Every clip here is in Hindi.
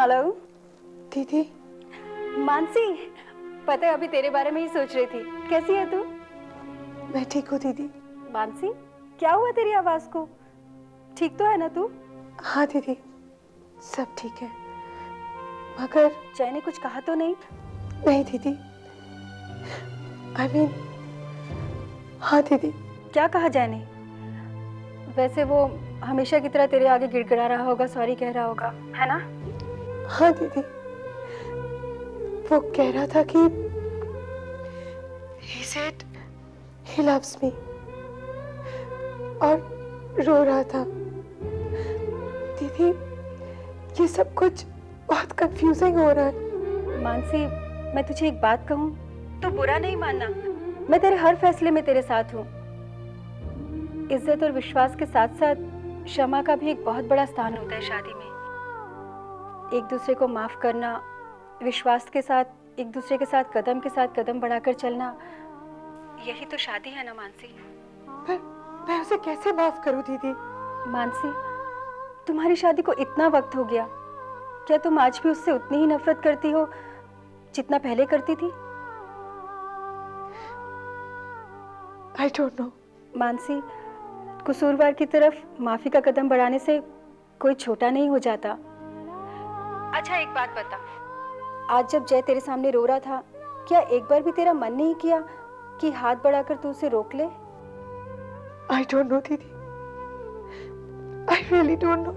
हेलो दीदी। मानसी, पता है अभी तेरे बारे में ही सोच रही थी। कैसी है तू? मैं ठीक हूँ दीदी। मानसी, क्या हुआ तेरी आवाज को? ठीक तो है ना तू? हाँ दीदी, सब ठीक है, मगर जय ने कुछ कहा तो नहीं? नहीं दीदी, हाँ दीदी। क्या कहा जय ने? वैसे वो हमेशा की तरह तेरे आगे गिड़गिड़ा रहा होगा, सॉरी कह रहा होगा, है ना? हाँ दीदी, वो कह रहा था कि he said he loves me और रो रहा था। दीदी, ये सब कुछ बहुत कंफ्यूजिंग हो रहा है। मानसी, मैं तुझे एक बात कहूँ तो बुरा नहीं मानना। मैं तेरे हर फैसले में तेरे साथ हूँ। इज्जत और विश्वास के साथ साथ क्षमा का भी एक बहुत बड़ा स्थान होता है शादी में। एक दूसरे को माफ करना, विश्वास के साथ एक दूसरे के साथ कदम बढ़ाकर चलना, यही तो शादी है ना मानसी। पर मैं उसे कैसे माफ करूं दीदी? मानसी, तुम्हारी शादी को इतना वक्त हो गया, क्या तुम आज भी उससे उतनी ही नफरत करती हो जितना पहले करती थी? I don't know। मानसी, कसूरवार की तरफ माफी का कदम बढ़ाने से कोई छोटा नहीं हो जाता। अच्छा एक बात बता, आज जब जय तेरे सामने रो रहा था, क्या एक बार भी तेरा मन नहीं किया कि हाथ बढ़ाकर तू उसे रोक ले? I don't know दीदी, I really don't know।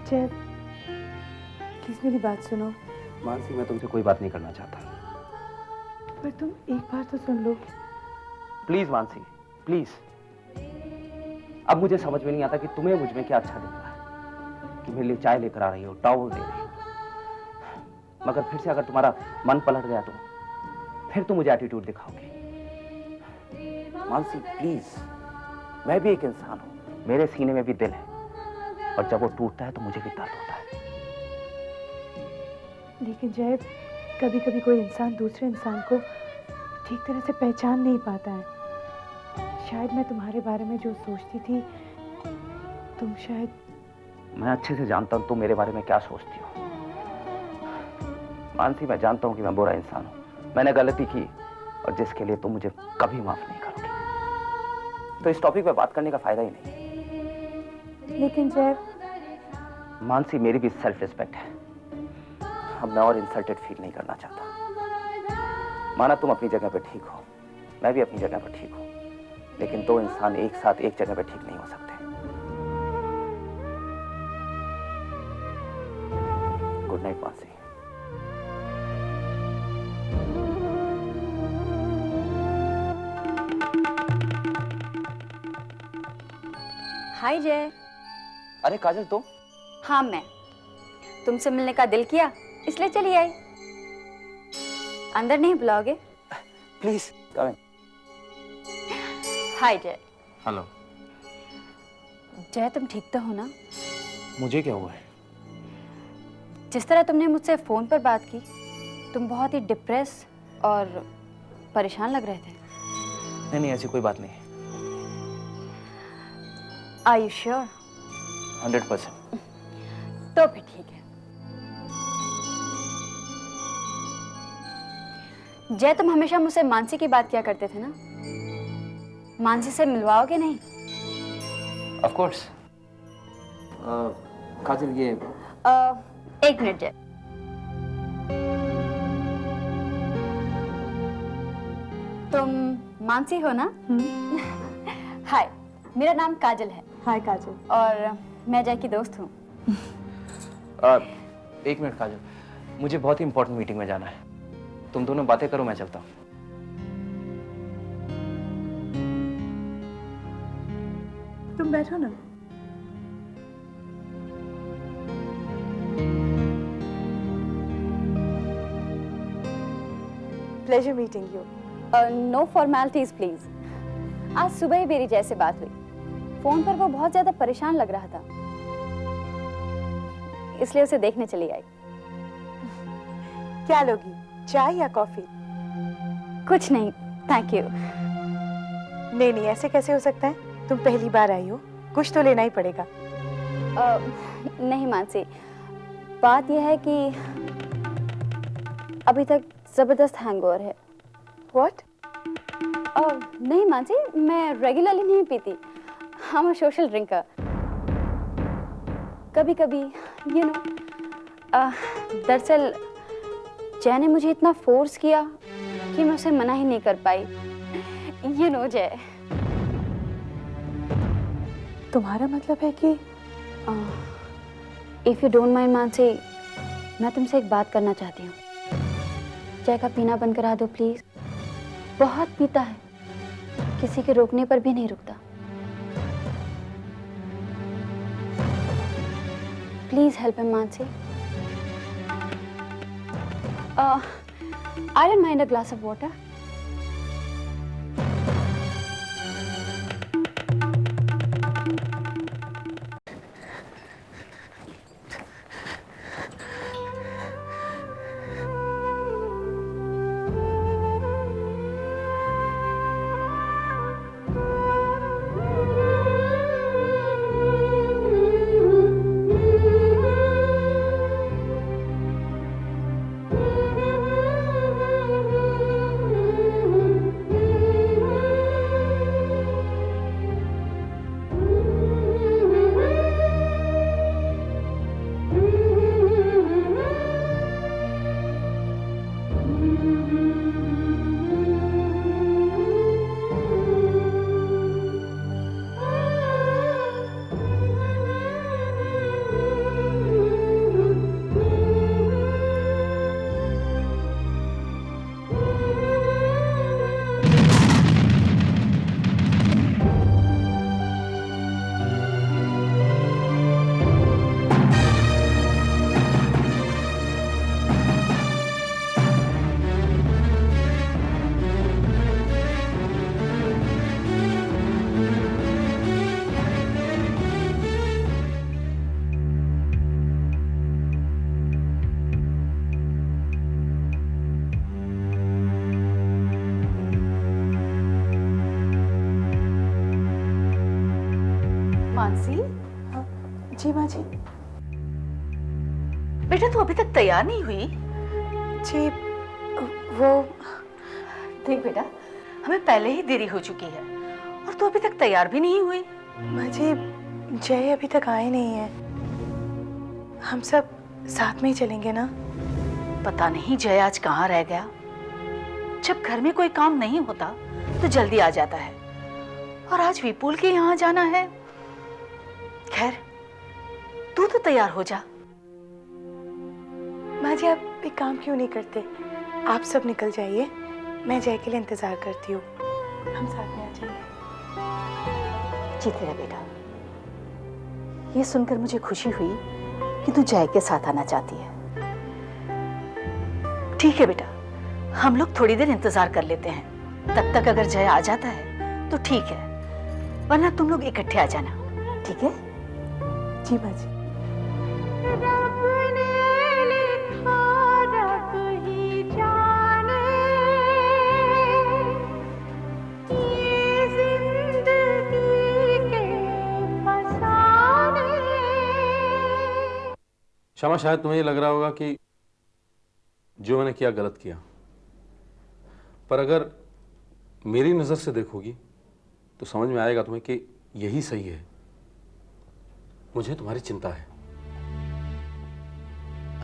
जय, प्लीज मेरी बात सुनो। मानसी, मैं तुमसे कोई बात नहीं करना चाहता। पर तुम एक बार तो सुन लो। Please Mansi, please. अब मुझे समझ में नहीं आता कि तुम्हें मुझ में क्या अच्छा दिख रहा है कि मेरे लिए चाय लेकर आ रही हो, टॉवल दे रही हो, मगर फिर से अगर तुम्हारा मन पलट गया तो फिर तुम मुझे एटीट्यूड दिखाओगे। मानसी प्लीज, मैं भी एक इंसान हूं, मेरे सीने में भी दिल है, और जब वो टूटता है तो मुझे भी दर्द होता है। लेकिन जय, कभी कभी कोई इंसान दूसरे इंसान को ठीक तरह से पहचान नहीं पाता है। शायद मैं तुम्हारे बारे में जो सोचती थी, तुम शायद। मैं अच्छे से जानता हूं तुम मेरे बारे में क्या सोचती हो। मानसी, मैं जानता हूं कि मैं बुरा इंसान हूं, मैंने गलती की, और जिसके लिए तुम मुझे कभी माफ नहीं करोगी। तो इस टॉपिक पे बात करने का फायदा ही नहीं। लेकिन जय। मानसी, मेरी भी सेल्फ रिस्पेक्ट है। अब मैं और इंसल्टेड फील नहीं करना चाहता। माना तुम अपनी जगह पे ठीक हो, मैं भी अपनी जगह पे ठीक हूं, लेकिन दो इंसान एक साथ एक जगह पे ठीक नहीं हो सकते। Good night Mansi. हाय जय। अरे काजल, तुम? हाँ मैं, तुमसे मिलने का दिल किया इसलिए चली आई। अंदर नहीं बुलाओगे? प्लीज कम इन। हाय जय। हेलो। जय, तुम ठीक तो हो ना? मुझे क्या हुआ है? जिस तरह तुमने मुझसे फोन पर बात की, तुम बहुत ही डिप्रेस और परेशान लग रहे थे। नहीं नहीं, ऐसी कोई बात नहीं। Are you sure? 100%। तो फिर ठीक है। जय, तुम हमेशा मुझसे मानसी की बात किया करते थे ना? मानसी से मिलवाओगे नहीं? Of course. काजल, ये एक मिनट जय। तुम मानसी हो ना? हाय, मेरा नाम काजल है। हाय काजल। और मैं जय की दोस्त हूँ। एक मिनट काजल, मुझे बहुत ही इंपॉर्टेंट मीटिंग में जाना है। तुम दोनों बातें करो, मैं चलता हूँ। तुम बैठो ना। Pleasure meeting you. No formalities please. आज सुबह ही मेरी जैसे बात हुई, फोन पर वो बहुत ज्यादा परेशान लग रहा था, इसलिए उसे देखने चली आई। क्या लोगी, चाय या कॉफी? कुछ नहीं, थैंक यू। नहीं नहीं, ऐसे कैसे हो सकता है? तुम पहली बार आई हो, कुछ तो लेना ही पड़ेगा। नहीं मानसी, बात यह है कि अभी तक जबरदस्त हैंगओवर है। What? नहीं मानसी, मैं रेगुलरली नहीं पीती। I'm a social drinker. कभी कभी यू नो। दरअसल जय ने मुझे इतना फोर्स किया कि मैं उसे मना ही नहीं कर पाई। यू नो जय। तुम्हारा मतलब है कि if you don't mind Mansi, मैं तुमसे एक बात करना चाहती हूँ। जय का पीना बंद करा दो प्लीज। बहुत पीता है, किसी के रोकने पर भी नहीं रुकता। Please help him Mansi. I don't mind a glass of water. Mansi, जी माँ जी। बेटा तू अभी तक तैयार नहीं हुई? जी वो देख बेटा, हमें पहले ही देरी हो चुकी है और तू अभी तक तैयार भी नहीं हुई। माँ जी, जय अभी तक आए नहीं है। हम सब साथ में ही चलेंगे ना? पता नहीं जय आज कहाँ रह गया। जब घर में कोई काम नहीं होता तो जल्दी आ जाता है, और आज विपुल के यहाँ जाना है। खैर तू तो तैयार हो जा। माँ जी, आप एक काम क्यों नहीं करते? आप सब निकल जाइए, मैं जय के लिए इंतजार करती हूँ। हम साथ में आ जाएंगे। जीत रहा बेटा, ये सुनकर मुझे खुशी हुई कि तू जय के साथ आना चाहती है। ठीक है बेटा, हम लोग थोड़ी देर इंतजार कर लेते हैं। तब तक अगर जय आ जाता है तो ठीक है, वरना तुम लोग इकट्ठे आ जाना, ठीक है? जी माँ जी। शमा, शायद तुम्हें ये लग रहा होगा कि जो मैंने किया गलत किया, पर अगर मेरी नजर से देखोगी तो समझ में आएगा तुम्हें कि यही सही है। मुझे तुम्हारी चिंता है।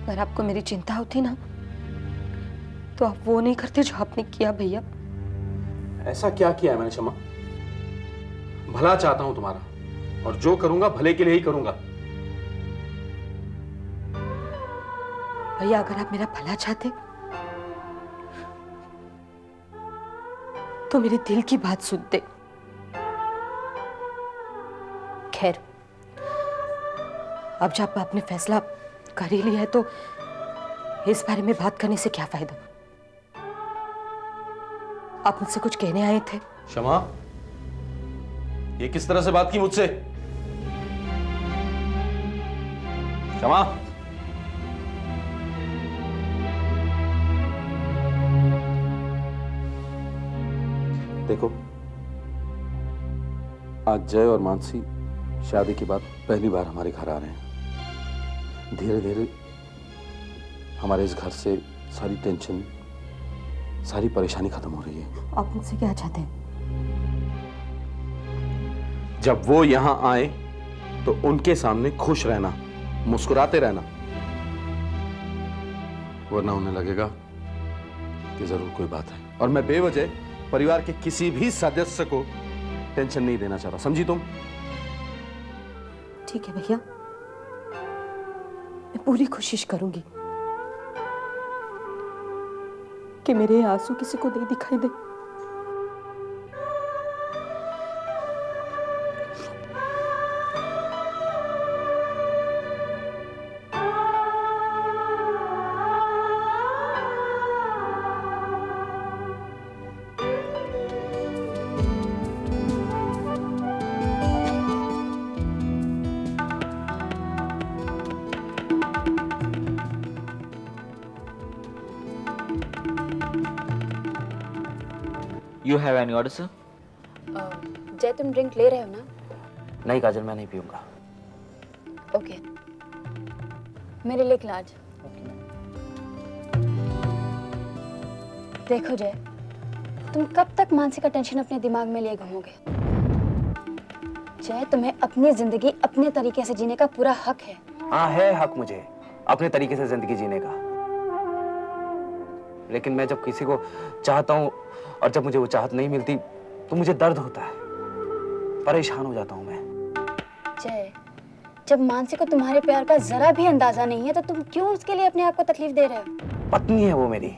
अगर आपको मेरी चिंता होती ना तो आप वो नहीं करते जो आपने किया भैया। ऐसा क्या किया है मैंने शमा? भला चाहता हूं तुम्हारा, और जो करूंगा भले के लिए ही करूंगा। भैया अगर आप मेरा भला चाहते तो मेरे दिल की बात सुनते। खैर, अब जब आपने फैसला कर ही लिया है तो इस बारे में बात करने से क्या फायदा? आप मुझसे कुछ कहने आए थे? शमा, ये किस तरह से बात की मुझसे? शमा, देखो, आज जय और मानसी शादी के बाद पहली बार हमारे घर आ रहे हैं। धीरे धीरे हमारे इस घर से सारी टेंशन, सारी परेशानी खत्म हो रही है। आप मुझसे क्या चाहते हैं? जब वो यहां आए तो उनके सामने खुश रहना, मुस्कुराते रहना, वरना उन्हें लगेगा कि जरूर कोई बात है। और मैं बेवजह परिवार के किसी भी सदस्य को टेंशन नहीं देना चाहता, समझी तुम? ठीक है भैया, मैं पूरी कोशिश करूंगी कि मेरे आंसू किसी को नहीं दिखाई दे। You have any order, sir? जय, तुम ड्रिंक ले रहे हो ना? नहीं काजल, मैं नहीं पीऊंगा। ओके, मेरे लिए ग्लास। देखो जय, तुम कब तक मानसी का टेंशन अपने दिमाग में लिए घूमोगे? जय, तुम्हें अपनी जिंदगी अपने तरीके से जीने का पूरा हक है। हाँ, है हक मुझे अपने तरीके से जिंदगी जीने का, लेकिन मैं जब किसी को चाहता हूँ और जब मुझे वो चाहत नहीं मिलती तो मुझे दर्द होता है, परेशान हो जाता हूँ मैं। जय, जब मानसी को तुम्हारे प्यार का जरा भी अंदाजा नहीं है तो तुम क्यों उसके लिए अपने आप को तकलीफ दे रहे हो? पत्नी है वो मेरी।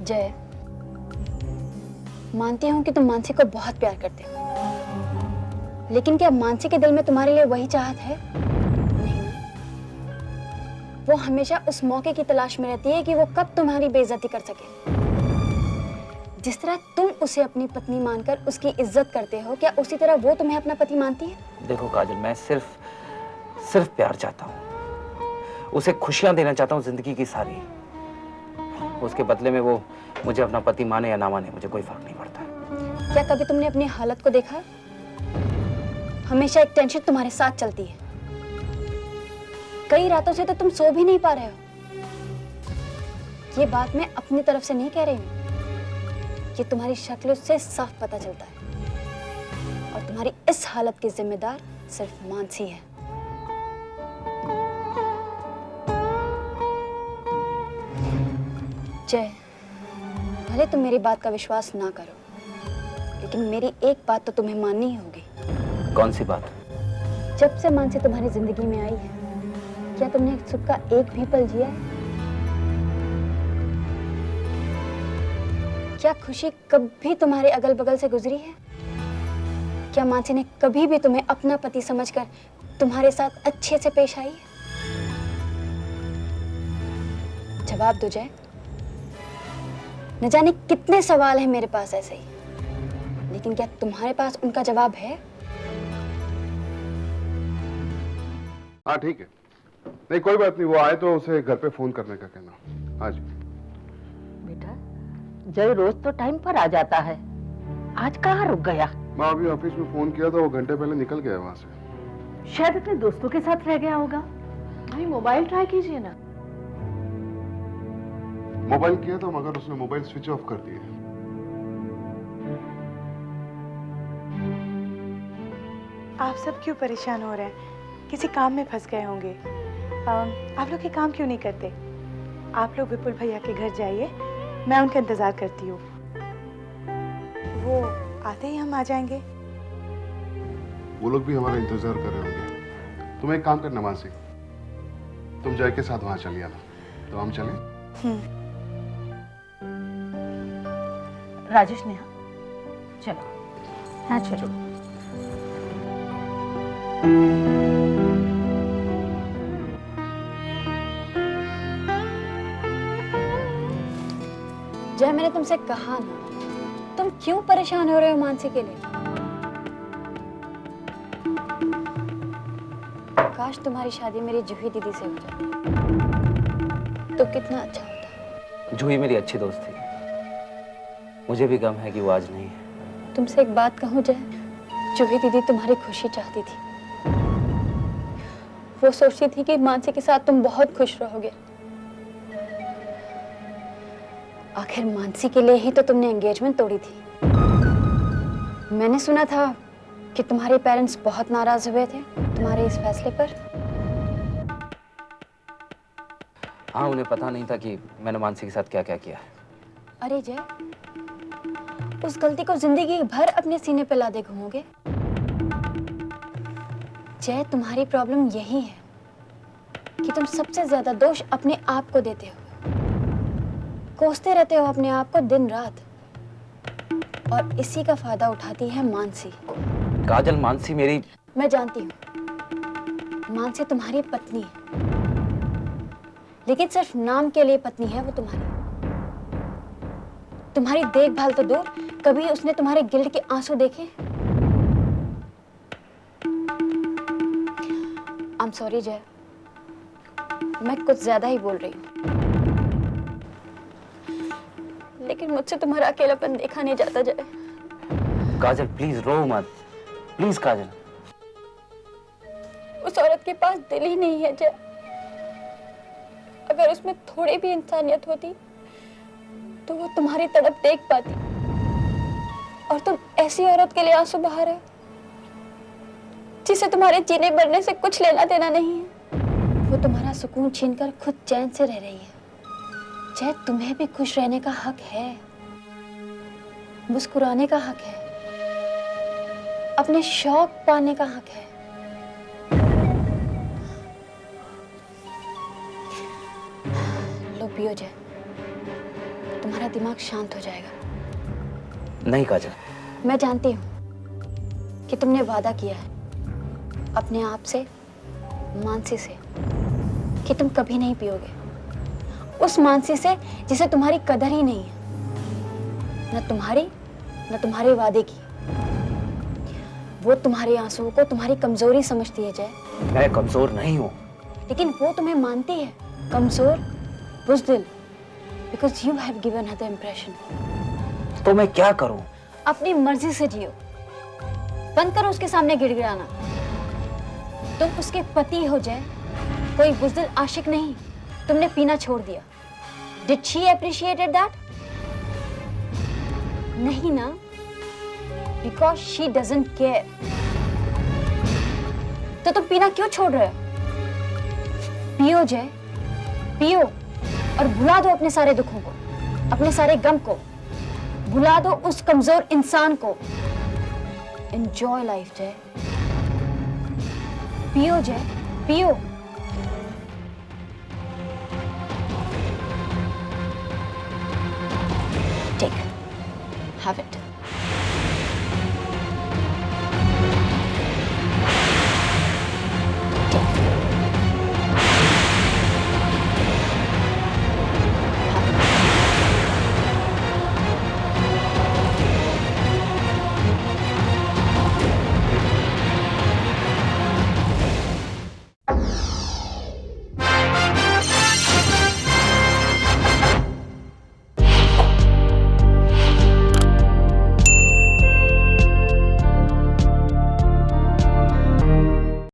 जय, मानती हूं कि तुम मानसी को बहुत प्यार करते हो, लेकिन क्या मानसी के दिल में तुम्हारे लिए वही चाहत है? नहीं ना? वो हमेशा उस मौके की तलाश में रहती है कि वो कब तुम्हारी बेइज्जती कर सके। जिस तरह तुम उसे अपनी पत्नी मानकर उसकी इज्जत करते हो, क्या उसी तरह वो तुम्हें अपना पति मानती है? देखो काजल, मैं सिर्फ प्यार चाहता हूँ, उसे खुशियां देना चाहता हूँ जिंदगी की सारी। उसके बदले में वो मुझे अपना पति माने या ना माने, मुझे कोई फर्क नहीं पड़ता। क्या कभी तुमने अपनी हालत को देखा? हमेशा एक टेंशन तुम्हारे साथ चलती है। कई रातों से तो तुम सो भी नहीं पा रहे हो। ये बात मैं अपनी तरफ से नहीं कह रही हूँ, ये तुम्हारी शक्ल से साफ पता चलता है। और तुम्हारी इस हालत की जिम्मेदार सिर्फ मानसी है। जय, भले तुम मेरी बात का विश्वास ना करो, लेकिन मेरी एक बात तो तुम्हें माननी ही होगी। कौन सी बात? जब से मानसी तुम्हारी जिंदगी में आई है, क्या तुमने सुख का एक भी पल जिया है? क्या खुशी कभी तुम्हारे अगल बगल से गुजरी है? क्या मानसी ने कभी भी तुम्हें अपना पति समझकर तुम्हारे साथ अच्छे से पेश आई है? जवाब दो जय। न जाने कितने सवाल हैं मेरे पास ऐसे ही, लेकिन क्या तुम्हारे पास उनका जवाब है? हाँ ठीक है, नहीं कोई बात नहीं, वो आए तो उसे घर पे फोन करने का कहना। हाँ जी। बेटा, जय रोज तो टाइम पर आ जाता है, आज कहाँ रुक गया? मैं अभी ऑफिस में फोन किया था, वो घंटे पहले निकल गया वहां से। शायद अपने दोस्तों के साथ रह गया होगा। भाई मोबाइल ट्राई कीजिए ना। मोबाइल किया था मगर उसने मोबाइल स्विच ऑफ कर दिया। आप सब क्यों परेशान हो रहे हैं? किसी काम में फंस गए होंगे। आप लोग ये काम क्यों नहीं करते? आप लोग विपुल भैया के घर जाइए, मैं उनका इंतजार करती हूँ। वो आते ही हम आ जाएंगे। वो लोग भी हमारा इंतजार कर रहे होंगे। तुम एक काम करना मानसी, तुम जय के साथ वहां चली आना। तो हम चलें? राजेश नेहा, चलो। हाँ चलो। जय, मैंने तुमसे कहा ना, तुम क्यों परेशान हो रहे हो मानसी के लिए? काश तुम्हारी शादी मेरी जूही दीदी से हो जाती तो कितना अच्छा होता। जूही मेरी अच्छी दोस्त थी, मुझे भी गम है कि वो आज नहीं है। तुमसे एक बात कहूं जय, जूही दीदी तुम्हारी खुशी चाहती थी। वो सोचती थी कि मानसी के साथ तुम बहुत खुश रहोगे। आखिर मानसी के लिए ही तो तुमने एंगेजमेंट तोड़ी थी। मैंने सुना था कि तुम्हारे पेरेंट्स बहुत नाराज हुए थे तुम्हारे इस फैसले पर। हाँ, उन्हें पता नहीं था कि मैंने मानसी के साथ क्या क्या किया है। अरे जय, उस गलती को जिंदगी भर अपने सीने पे लादे घूमोगे? जय, तुम्हारी प्रॉब्लम यही है कि तुम सबसे ज्यादा दोष अपने आप को देते हो, कोसते रहते हो अपने आप को दिन रात, और इसी का फायदा उठाती है मानसी। काजल, मानसी मेरी... मैं जानती हूँ मानसी तुम्हारी पत्नी है, लेकिन सिर्फ नाम के लिए पत्नी है वो तुम्हारी। तुम्हारी देखभाल तो दूर, कभी उसने तुम्हारे गिल्ट के आंसू देखे? आई एम सॉरी जय, मैं कुछ ज्यादा ही बोल रही हूँ, लेकिन मुझसे तुम्हारा अकेलापन देखा नहीं जाता जय। काजल प्लीज रो मत, प्लीज काजल। उस औरत के पास दिल ही नहीं है जय। अगर उसमें थोड़ी भी इंसानियत होती तो वो तुम्हारी तड़प देख पाती, और तुम ऐसी औरत के लिए आंसू बहा रहे हो जिसे तुम्हारे जीने मरने से कुछ लेना देना नहीं है। वो तुम्हारा सुकून छीनकर खुद चैन से रह रही है। जय, तुम्हें भी खुश रहने का हक है, मुस्कुराने का हक है, अपने शौक पाने का हक है। लो पियो जय, तुम्हारा दिमाग शांत हो जाएगा। नहीं काजल, मैं जानती हूँ कि तुमने वादा किया है अपने आप से, मानसी से, कि तुम कभी नहीं पियोगे। उस मानसी से जिसे तुम्हारी कदर ही नहीं है, न तुम्हारी न तुम्हारे वादे की। वो तुम्हारे आंसुओं को तुम्हारी कमजोरी समझती है जय। मैं कमजोर नहीं हूँ, लेकिन वो तुम्हें मानती है कमजोर, बुज़दिल, because you have given her the impression। तो मैं क्या करूँ? अपनी मर्जी से जियो, बंद करो उसके सामने गिड़गिड़ाना। तुम उसके पति हो जय, कोई बुज़दिल आशिक नहीं। तुमने पीना छोड़ दिया। Did she appreciated that? नहीं ना, because she doesn't care। तो तुम पीना क्यों छोड़ रहे हो? पियो जय, पियो, और भुला दो अपने सारे दुखों को, अपने सारे गम को, भुला दो उस कमजोर इंसान को। Enjoy life जय, पियो जय, पियो। Take, have it।